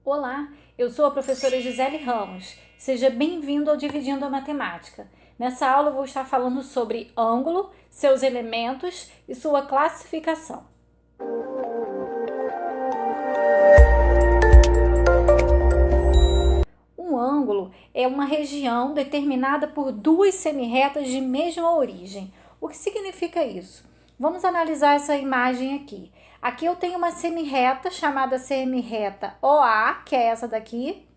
Olá, eu sou a professora Gisele Ramos. Seja bem-vindo ao Dividindo a Matemática. Nessa aula eu vou estar falando sobre ângulo, seus elementos e sua classificação. Um ângulo é uma região determinada por duas semirretas de mesma origem. O que significa isso? Vamos analisar essa imagem aqui. Aqui eu tenho uma semirreta chamada semirreta OA, que é essa daqui,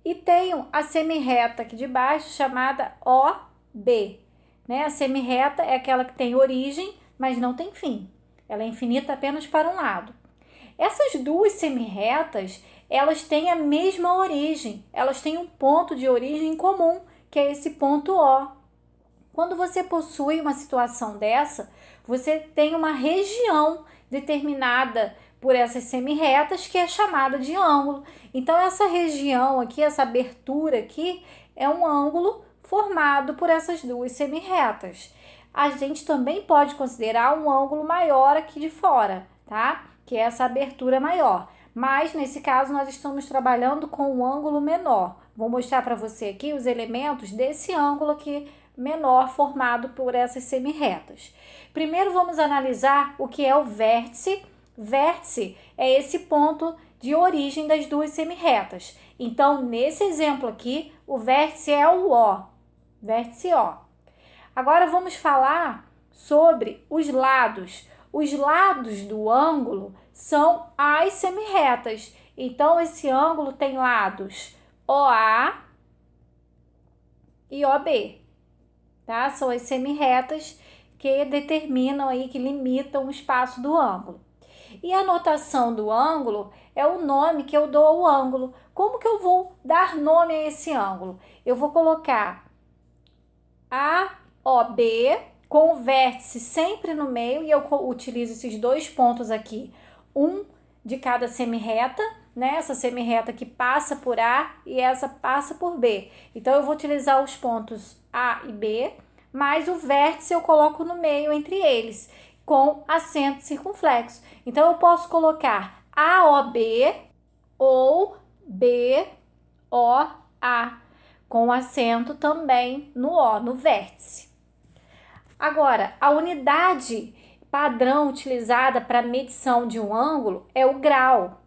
e tenho a semirreta aqui de baixo chamada OB. A semirreta é aquela que tem origem, mas não tem fim. Ela é infinita apenas para um lado. Essas duas semirretas, elas têm a mesma origem. Elas têm um ponto de origem comum, que é esse ponto O. Quando você possui uma situação dessa, você tem uma região determinada por essas semirretas que é chamada de ângulo. Então, essa região aqui, essa abertura aqui, é um ângulo formado por essas duas semirretas. A gente também pode considerar um ângulo maior aqui de fora, tá? Que é essa abertura maior. Mas, nesse caso, nós estamos trabalhando com um ângulo menor. Vou mostrar para você aqui os elementos desse ângulo aqui menor formado por essas semirretas. Primeiro vamos analisar o que é o vértice. Vértice é esse ponto de origem das duas semirretas. Então, nesse exemplo aqui, o vértice é o O, vértice O. Agora vamos falar sobre os lados. Os lados do ângulo são as semirretas. Então, esse ângulo tem lados OA e OB. Tá? São as semirretas que determinam aí, que limitam o espaço do ângulo. E a notação do ângulo é o nome que eu dou ao ângulo. Como que eu vou dar nome a esse ângulo? Eu vou colocar AOB com o vértice sempre no meio, e eu utilizo esses dois pontos aqui, um de cada semirreta, né? Essa semirreta que passa por A e essa passa por B. Então, eu vou utilizar os pontos A e B, mas o vértice eu coloco no meio entre eles, com acento circunflexo. Então, eu posso colocar AOB ou BOA, com acento também no O, no vértice. Agora, a unidade padrão utilizada para medição de um ângulo é o grau.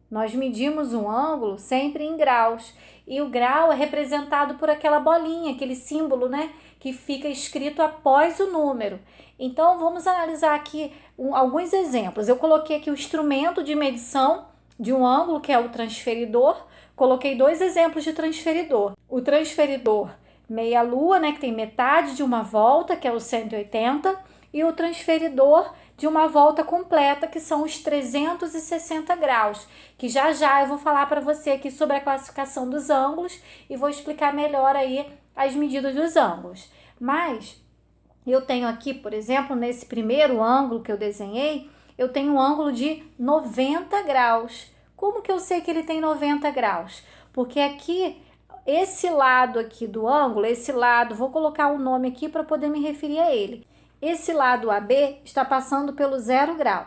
Nós medimos um ângulo sempre em graus, e o grau é representado por aquela bolinha, aquele símbolo, né, que fica escrito após o número. Então, vamos analisar aqui alguns exemplos. Eu coloquei aqui o instrumento de medição de um ângulo, que é o transferidor. Coloquei dois exemplos de transferidor. O transferidor meia-lua, né, que tem metade de uma volta, que é o 180, e o transferidor de uma volta completa, que são os 360 graus, que já eu vou falar para você aqui sobre a classificação dos ângulos e vou explicar melhor aí as medidas dos ângulos. Mas eu tenho aqui, por exemplo, nesse primeiro ângulo que eu desenhei, eu tenho um ângulo de 90 graus. Como que eu sei que ele tem 90 graus? Porque aqui, esse lado aqui do ângulo, esse lado, vou colocar um nome aqui para poder me referir a ele. Esse lado AB está passando pelo 0 grau.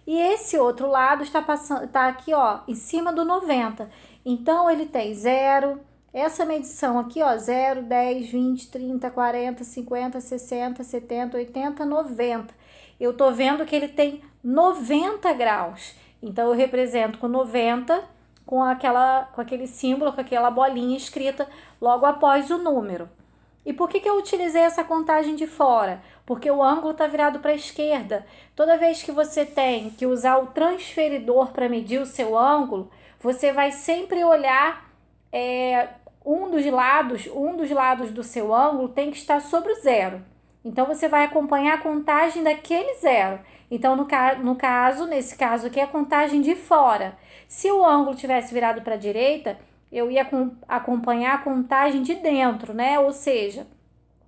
E esse outro lado está aqui, ó, em cima do 90. Então, ele tem 0, essa medição aqui, ó, 0, 10, 20, 30, 40, 50, 60, 70, 80, 90. Eu tô vendo que ele tem 90 graus. Então, eu represento com 90, com aquele símbolo, com aquela bolinha escrita logo após o número. E por que eu utilizei essa contagem de fora? Porque o ângulo está virado para a esquerda. Toda vez que você tem que usar o transferidor para medir o seu ângulo, você vai sempre olhar um dos lados do seu ângulo tem que estar sobre o 0. Então, você vai acompanhar a contagem daquele 0. Então, nesse caso aqui, é a contagem de fora. Se o ângulo tivesse virado para a direita, eu ia acompanhar a contagem de dentro, né? Ou seja,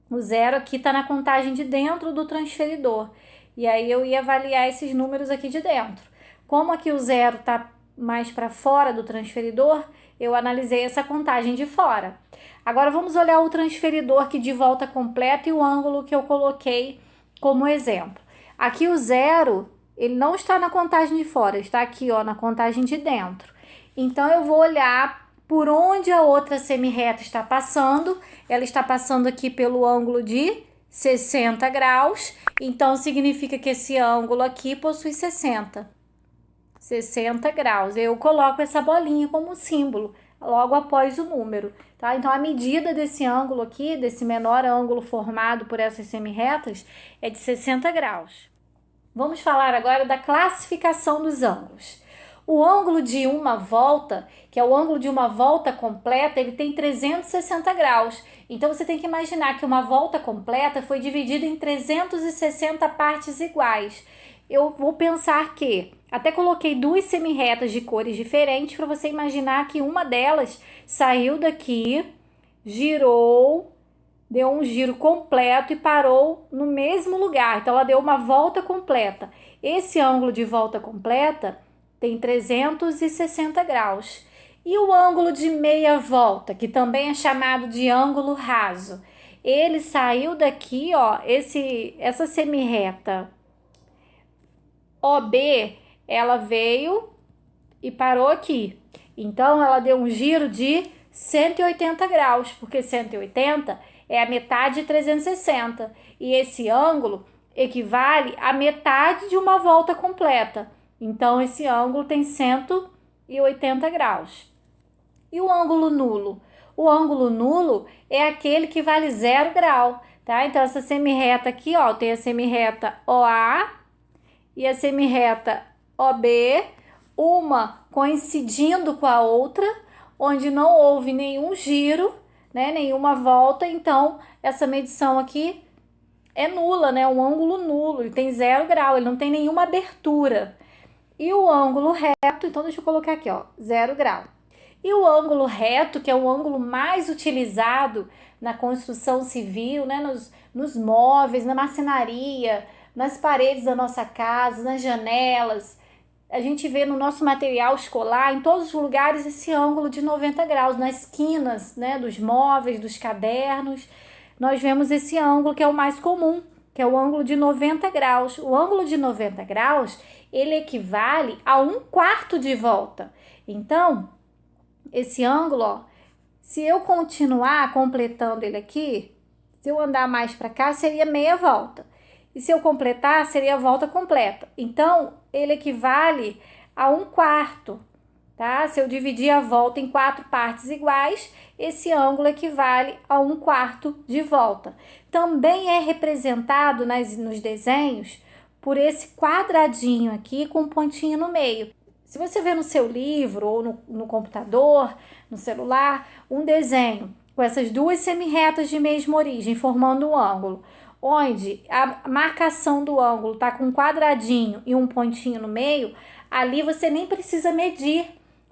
o 0 aqui está na contagem de dentro do transferidor. E aí eu ia avaliar esses números aqui de dentro. Como aqui o 0 está mais para fora do transferidor, eu analisei essa contagem de fora. Agora vamos olhar o transferidor aqui de volta completa e o ângulo que eu coloquei como exemplo. Aqui o 0, ele não está na contagem de fora, está aqui, ó, na contagem de dentro. Então, eu vou olhar por onde a outra semi-reta está passando. Ela está passando aqui pelo ângulo de 60 graus. Então, significa que esse ângulo aqui possui 60 graus. Eu coloco essa bolinha como símbolo logo após o número, tá? Então, a medida desse ângulo aqui, desse menor ângulo formado por essas semi-retas, é de 60 graus. Vamos falar agora da classificação dos ângulos. O ângulo de uma volta, que é o ângulo de uma volta completa, ele tem 360 graus. Então, você tem que imaginar que uma volta completa foi dividida em 360 partes iguais. Eu vou pensar que, até coloquei duas semi-retas de cores diferentes para você imaginar que uma delas saiu daqui, girou, deu um giro completo e parou no mesmo lugar. Então, ela deu uma volta completa. Esse ângulo de volta completa tem 360 graus. E o ângulo de meia volta, que também é chamado de ângulo raso, ele saiu daqui, ó, essa semi-reta OB, ela veio e parou aqui. Então, ela deu um giro de 180 graus, porque 180 é a metade de 360. E esse ângulo equivale à metade de uma volta completa. Então, esse ângulo tem 180 graus. E o ângulo nulo? O ângulo nulo é aquele que vale 0 grau, tá? Então, essa semi-reta aqui, ó, tem a semi-reta OA e a semi-reta OB, uma coincidindo com a outra, onde não houve nenhum giro, né, nenhuma volta. Então, essa medição aqui é nula, né? Um ângulo nulo, ele tem 0 grau, ele não tem nenhuma abertura. E o ângulo reto, então deixa eu colocar aqui, ó, 0 grau. E o ângulo reto, que é o ângulo mais utilizado na construção civil, né, nos móveis, na marcenaria, nas paredes da nossa casa, nas janelas. A gente vê no nosso material escolar, em todos os lugares, esse ângulo de 90 graus, nas esquinas, né, dos móveis, dos cadernos. Nós vemos esse ângulo que é o mais comum, que é o ângulo de 90 graus. O ângulo de 90 graus, ele equivale a 1/4 de volta. Então, esse ângulo, ó, se eu continuar completando ele aqui, se eu andar mais para cá, seria meia volta. E se eu completar, seria a volta completa. Então, ele equivale a 1/4, tá? Se eu dividir a volta em 4 partes iguais, esse ângulo equivale a 1/4 de volta. Também é representado nos desenhos por esse quadradinho aqui com um pontinho no meio. Se você vê no seu livro ou no computador, no celular, um desenho com essas duas semi-retas de mesma origem formando um ângulo, onde a marcação do ângulo está com um quadradinho e um pontinho no meio, ali você nem precisa medir,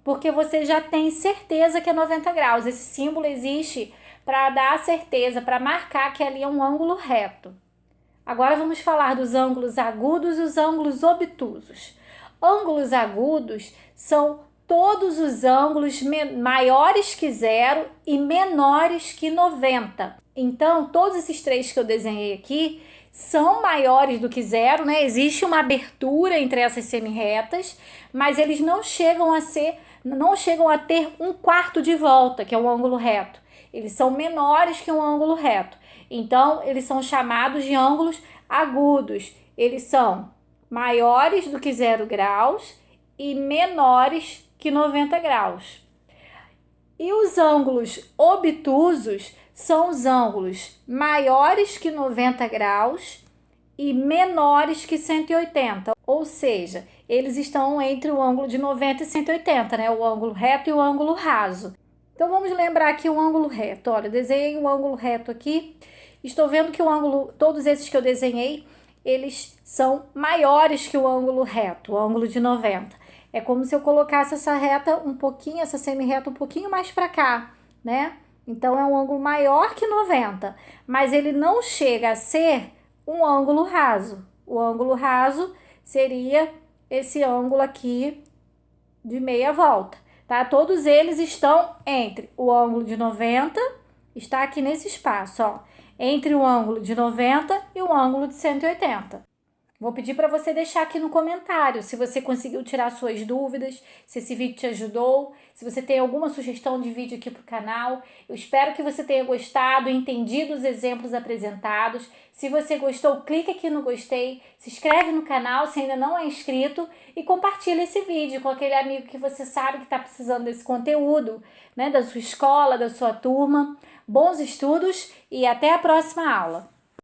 porque você já tem certeza que é 90 graus. Esse símbolo existe para dar a certeza, para marcar que ali é um ângulo reto. Agora vamos falar dos ângulos agudos e os ângulos obtusos. Ângulos agudos são todos os ângulos maiores que 0 e menores que 90. Então, todos esses três que eu desenhei aqui são maiores do que 0, né? Existe uma abertura entre essas semi-retas, mas eles não chegam a ter 1/4 de volta, que é um ângulo reto. Eles são menores que um ângulo reto. Então, eles são chamados de ângulos agudos. Eles são maiores do que 0 graus e menores que 90 graus. E os ângulos obtusos são os ângulos maiores que 90 graus e menores que 180, ou seja, eles estão entre o ângulo de 90 e 180, né? O ângulo reto e o ângulo raso. Então, vamos lembrar aqui o ângulo reto. Olha, eu desenhei um ângulo reto aqui. Estou vendo que todos esses que eu desenhei, eles são maiores que o ângulo reto, o ângulo de 90. É como se eu colocasse essa reta um pouquinho, essa semi-reta um pouquinho mais para cá, né? Então, é um ângulo maior que 90, mas ele não chega a ser um ângulo raso. O ângulo raso seria esse ângulo aqui de meia volta, tá? Todos eles estão entre o ângulo de 90, está aqui nesse espaço, ó, entre o ângulo de 90 e o ângulo de 180. Vou pedir para você deixar aqui no comentário se você conseguiu tirar suas dúvidas, se esse vídeo te ajudou, se você tem alguma sugestão de vídeo aqui para o canal. Eu espero que você tenha gostado, entendido os exemplos apresentados. Se você gostou, clica aqui no gostei, se inscreve no canal se ainda não é inscrito e compartilha esse vídeo com aquele amigo que você sabe que está precisando desse conteúdo, né, da sua escola, da sua turma. Bons estudos e até a próxima aula!